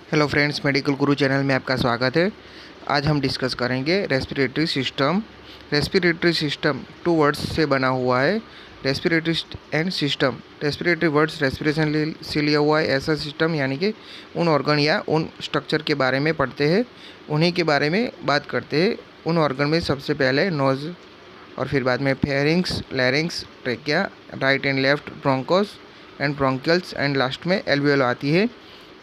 Hello friends, medical guru channel में आपका स्वागत है। आज हम डिस्कस करेंगे respiratory system. Respiratory system two words से बना हुआ है, respiratory and system. Respiratory words respiration से लिया हुआ है। ऐसा सिस्टम यानी कि उन ऑर्गन या उन स्ट्रक्चर के बारे में पढ़ते हैं, उन्हीं के बारे में बात करते हैं। उन ऑर्गन में सबसे पहले नोज, और फिर बाद में pharynx, लैरिंग्स, trachea, right and left Broncos and bronchioles, and last में एल्वियोल आती है।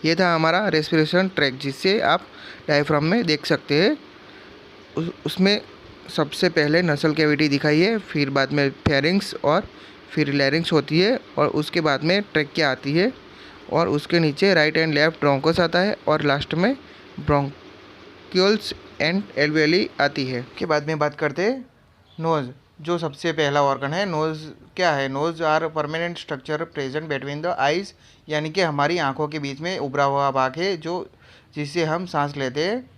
ये था हमारा रेस्पिरेशन ट्रैक, जिससे आप डायफ्राम में देख सकते हैं। उसमें सबसे पहले नसल कैविटी दिखाई है, फिर बाद में फेरिंग्स और फिर लैरिंग्स होती है, और उसके बाद में ट्रेकिया आती है, और उसके नीचे राइट एंड लेफ्ट ब्रोंकोस आता है, और लास्ट में ब्रोंक्यूल्स एंड एल्वियोली आती है। के बाद में बात करते हैं नोज़, जो सबसे पहला ऑर्गन है। नोज़ क्या है? Nose are permanent structure present between the eyes, यानी कि हमारी आंखों के बीच में उभरा हुआ भाग है जो जिससे हम सांस लेते हैं,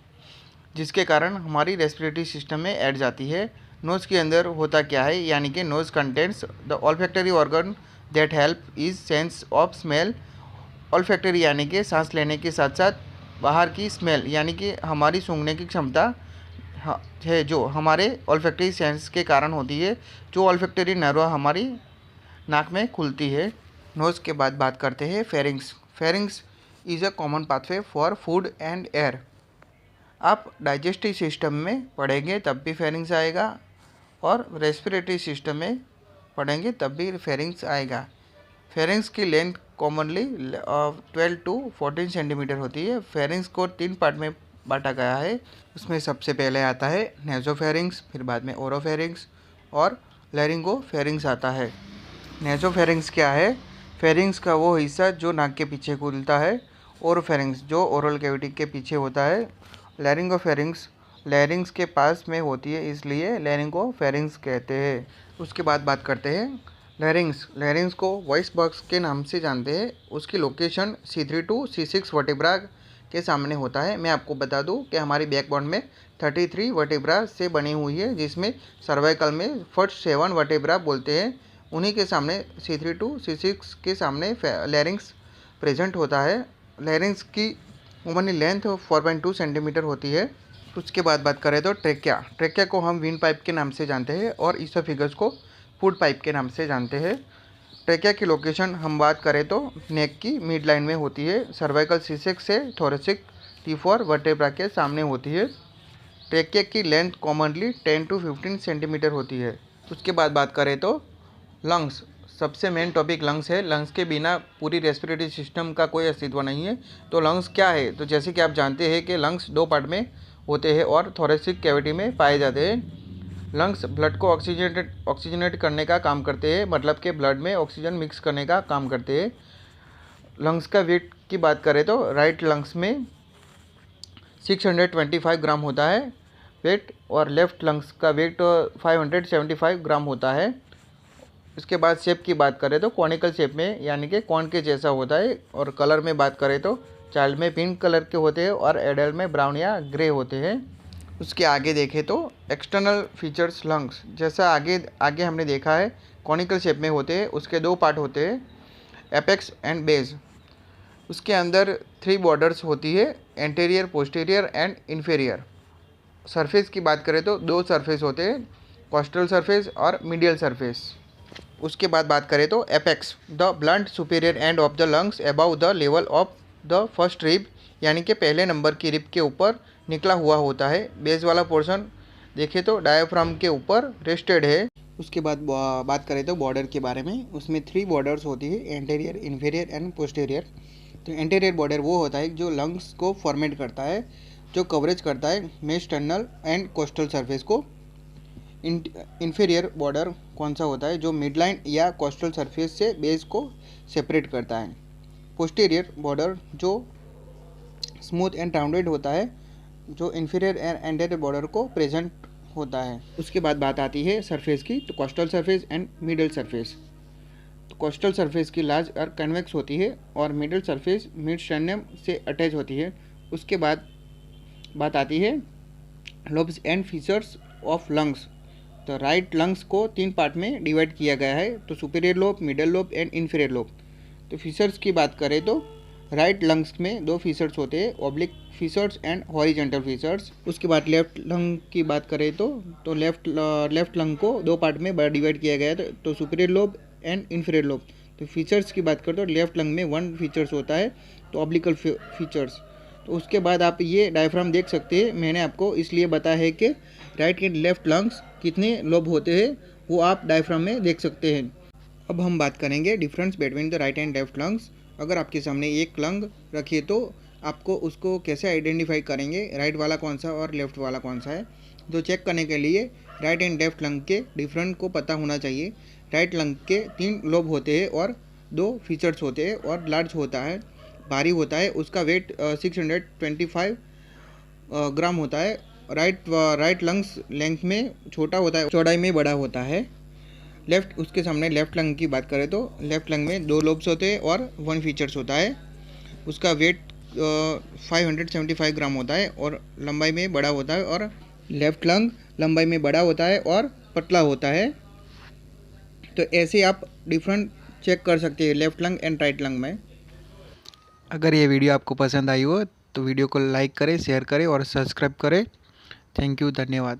जिसके कारण हमारी रेस्पिरेटरी सिस्टम में ऐड जाती है। नोज़ के अंदर होता क्या है? यानी कि nose contents the olfactory organ that help is sense of smell. Olfactory यानी कि सांस लेने के साथ साथ बाहर की स्मेल, यानी कि हमारी सूंघने की क्षमता है, जो हमारे ऑल्फैक्टरी सेंस के कारण होती है, जो ऑल्फैक्टरी नर्व हमारी नाक में खुलती है। नोज़ के बाद बात करते हैं pharynx. Pharynx is a common pathway for food and air. आप डाइजेस्टिव सिस्टम में पढ़ेंगे तब भी फेरिंग्स आएगा, और रेस्पिरेटरी सिस्टम में पढ़ेंगे तब भी फेरिंग्स आएगा। फेरिंग्स की लेंथ कॉमनली 12 टू 14 सेंटीमीटर होती है। फेरिंग्स को 3 पार्ट में बांटा गया है। उसमें सबसे पहले आता है नेज़ोफेरिंग्स, फिर बाद में ओरोफेरिंग्स और लैरिंगोफेरिंग्स आता है। नेज़ोफेरिंग्स क्या है? फेरिंग्स का वो हिस्सा जो नाक के पीछे खुलता है। ओरोफेरिंग्स जो ओरल कैविटी के पीछे होता है। लैरिंगोफेरिंग्स लैरिंग्स के पास में होती है, इसलिए लैरिंगोफेरिंग्स कहते हैं। उसके बाद बात करते हैं लैरिंग्स। लैरिंग्स को वॉइस बॉक्स के नाम से जानते हैं। उसकी location C3 to C6 vertebra के सामने होता है। मैं आपको बता दूं कि हमारी बैकबोन में 33 वर्टेब्रा से बनी हुई है, जिसमें सर्वाइकल में फर्स्ट 7 वर्टेब्रा बोलते हैं। उन्हीं के सामने C3 टू C6 के सामने लैरिंग्स प्रेजेंट होता है। लैरिंग्स की उमनी लेंथ 4.2 सेंटीमीटर होती है। उसके बाद बात करें तो ट्रेकिया। ट्रेकिया को हम विंड पाइप के नाम से जानते हैं, और ईसोफेगस को फूड पाइप के नाम से जानते हैं। ट्रेकिया की लोकेशन हम बात करें तो नेक की मिड लाइन में होती है। सर्वाइकल C6 से थोरेसिक T4 वर्टेब्रा के सामने होती है। ट्रेकिया की लेंथ कॉमनली 10 टू 15 सेंटीमीटर होती है। उसके बाद बात करें तो लंग्स। सबसे मेन टॉपिक लंग्स है। लंग्स के बिना पूरी रेस्पिरेटरी सिस्टम का कोई अस्तित्व नहीं है। तो लंग्स क्या है? तो जैसे कि आप जानते हैं कि लंग्स 2 पार्ट में होते हैं और थोरेसिक कैविटी में पाए जाते हैं। लंग्स ब्लड को ऑक्सीजनेट करने का काम करते हैं, मतलब कि ब्लड में ऑक्सीजन मिक्स करने का काम करते हैं। लंग्स का वेट की बात करें तो राइट लंग्स में 625 ग्राम होता है वेट, और लेफ़्ट लंग्स का वेट 575 ग्राम होता है। इसके बाद शेप की बात करें तो कॉनिकल शेप में, यानी कि कॉर्न के जैसा होता है। और कलर में बात करें तो चाइल्ड में पिंक कलर के होते हैं और एडल्ट में ब्राउन या ग्रे होते हैं। उसके आगे देखें तो एक्सटर्नल फीचर्स लंग्स, जैसा आगे हमने देखा है कॉनिकल शेप में होते हैं। उसके 2 पार्ट होते हैं, एपेक्स एंड बेस। उसके अंदर 3 बॉर्डर्स होती है, anterior, posterior and inferior. Surface की बात करें तो 2 सरफेस होते हैं, कॉस्टल सरफेस और मीडियल सरफेस। उसके बाद बात करें तो apex, the blunt superior end of the lungs about the level of the first rib, यानी कि पहले नंबर की रिब के ऊपर निकला हुआ होता है। बेस वाला पोर्शन देखें तो डायफ्राम के ऊपर रेस्टेड है। उसके बाद बात करें तो बॉर्डर के बारे में। उसमें 3 बॉर्डर्स होती है, एंटीरियर, इन्फीरियर एंड पोस्टीरियर। तो एंटीरियर बॉर्डर वो होता है जो लंग्स को फॉर्मेट करता है, जो कवरेज करता है mediastinal and costal surface को। इन्फीरियर बॉर्डर कौन सा होता है? जो मिडलाइन या कोस्टल सरफेस से बेस को सेपरेट करता है। पोस्टीरियर बॉर्डर जो स्मूथ एंड राउंडेड होता है, जो इन्फीरियर एंड एंटीरियर बॉर्डर को प्रेजेंट होता है। उसके बाद बात आती है सरफेस की, तो coastal surface and middle surface. तो कोस्टल सरफेस की लार्ज और कन्वेक्स होती है, और मिडल सरफेस मिड स्टर्नम से अटैच होती है। उसके बाद बात आती है lobes and features of lungs. तो राइट लंग्स को 3 पार्ट में डिवाइड किया गया है, तो superior lobe, middle lobe and inferior lobe. तो फीचर्स की बात करें तो राइट लंग्स में दो फीचर्स होते हैं, oblique features and horizontal features. उसके बाद लेफ्ट लंग की बात करें तो लेफ्ट लंग को दो पार्ट में डिवाइड किया गया है, तो superior lobe and inferior lobe. तो फीचर्स की बात करें तो लेफ्ट लंग में 1 फीचर्स होता है, तो ऑब्लिकल फीचर्स। तो उसके बाद आप ये डायफ्राम देख सकते हैं, मैंने आपको इसलिए बताया है कि राइट एंड लेफ्ट लंग्स कितने लोब होते हैं वो आप डायफ्राम में देख सकते हैं। अब हम बात करेंगे difference between the right and left lungs. अगर आपके सामने एक लंग रखिए तो आपको उसको कैसे आइडेंटिफाई करेंगे, राइट वाला कौन सा और लेफ्ट वाला कौन सा है। तो चेक करने के लिए राइट एंड लेफ्ट लंग के डिफरेंट को पता होना चाहिए। राइट लंग के 3 लोब होते हैं और 2 फीचर्स होते हैं, और लार्ज होता है, भारी होता है, उसका वेट 625 ग्राम होता है। राइट लंग्स लेंथ में छोटा होता है, चौड़ाई में बड़ा होता है। उसके सामने लेफ्ट लंग की बात करें तो लेफ्ट लंग में 2 लोब्स होते हैं और 1 फीचर्स होता है, उसका वेट 575 ग्राम होता है और लंबाई में बड़ा होता है। और लेफ्ट लंग लंबाई में बड़ा होता है और पतला होता है। तो ऐसे आप डिफरेंट चेक कर सकते हैं left lung and right lung में। अगर ये वीडियो आपको पसंद आई हो तो वीडियो को लाइक करें, शेयर करें और सब्सक्राइब करें। थैंक यू, धन्यवाद।